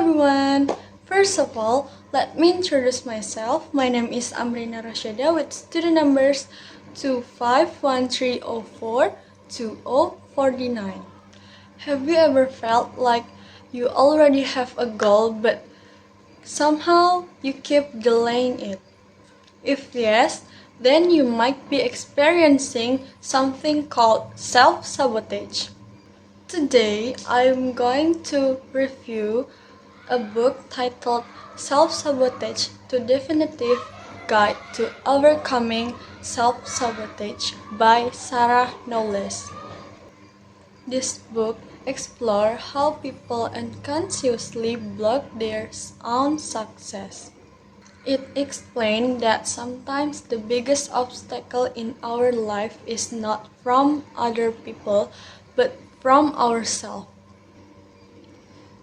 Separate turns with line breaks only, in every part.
everyone! First of all, let me introduce myself. My name is Amrina Rosyada with student numbers 251304249. Have you ever felt like you already have a goal but somehow you keep delaying it? If yes, then you might be experiencing something called self-sabotage. Today, I'm going to review a book titled Self-Sabotage to Definitive Guide to Overcoming Self-Sabotage by Sarah Knowles. This book explores how people unconsciously block their own success. It explained that sometimes the biggest obstacle in our life is not from other people, but from ourselves.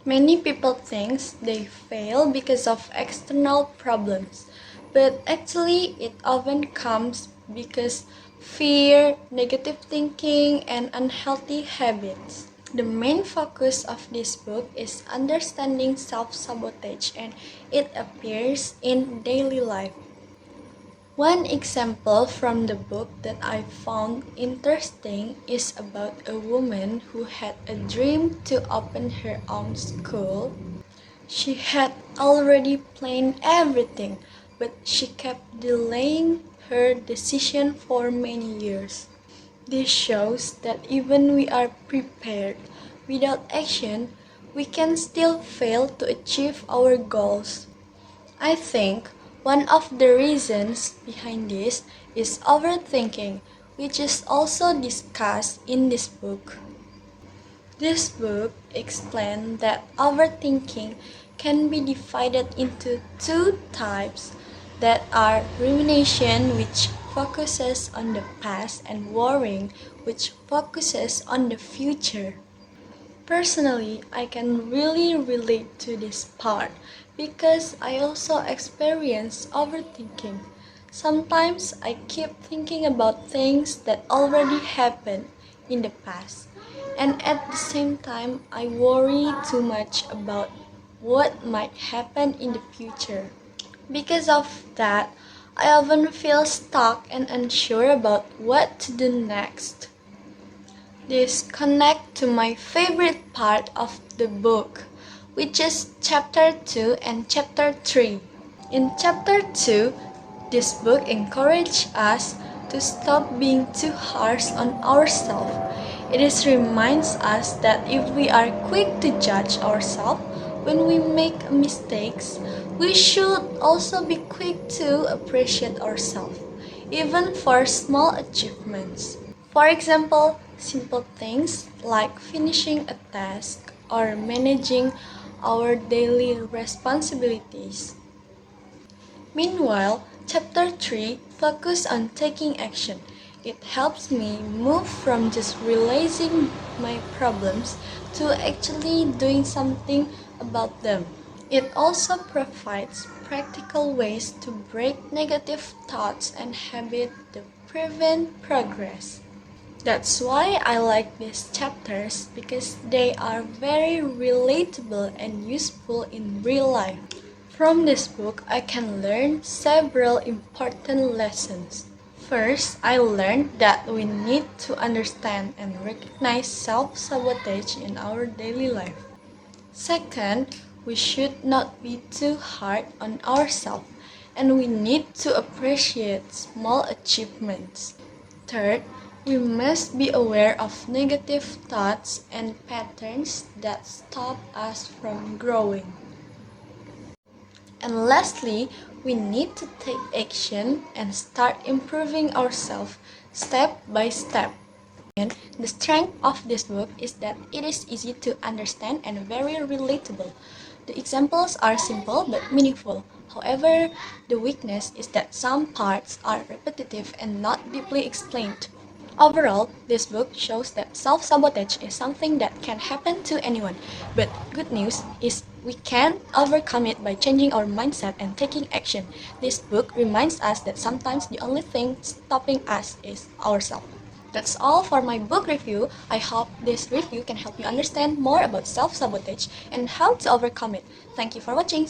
Many people think they fail because of external problems, but actually it often comes because fear, negative thinking, and unhealthy habits. The main focus of this book is understanding self-sabotage, and it appears in daily life. One example from the book that I found interesting is about a woman who had a dream to open her own school. She had already planned everything, but she kept delaying her decision for many years. This shows that even we are prepared, without action, we can still fail to achieve our goals. I think one of the reasons behind this is overthinking, which is also discussed in this book. This book explains that overthinking can be divided into two types that are rumination, which focuses on the past, and worrying, which focuses on the future. Personally, I can really relate to this part because I also experience overthinking. Sometimes I keep thinking about things that already happened in the past, and at the same time, I worry too much about what might happen in the future. Because of that, I often feel stuck and unsure about what to do next. This connects to my favorite part of the book, which is chapter 2 and chapter 3. In chapter 2, this book encourages us to stop being too harsh on ourselves. It reminds us that if we are quick to judge ourselves when we make mistakes, we should also be quick to appreciate ourselves, even for small achievements. For example, simple things like finishing a task or managing our daily responsibilities. Meanwhile, chapter 3 focuses on taking action. It helps me move from just realizing my problems to actually doing something about them. It also provides practical ways to break negative thoughts and habits to prevent progress. That's why I like these chapters because they are very relatable and useful in real life. From this book, I can learn several important lessons. First, I learned that we need to understand and recognize self-sabotage in our daily life. Second, we should not be too hard on ourselves, and we need to appreciate small achievements. Third, we must be aware of negative thoughts and patterns that stop us from growing. And lastly, we need to take action and start improving ourselves step by step. And the strength of this book is that it is easy to understand and very relatable. The examples are simple but meaningful. However, the weakness is that some parts are repetitive and not deeply explained. Overall, this book shows that self-sabotage is something that can happen to anyone, but good news is we can overcome it by changing our mindset and taking action. This book reminds us that sometimes the only thing stopping us is ourselves. That's all for my book review. I hope this review can help you understand more about self-sabotage and how to overcome it. Thank you for watching.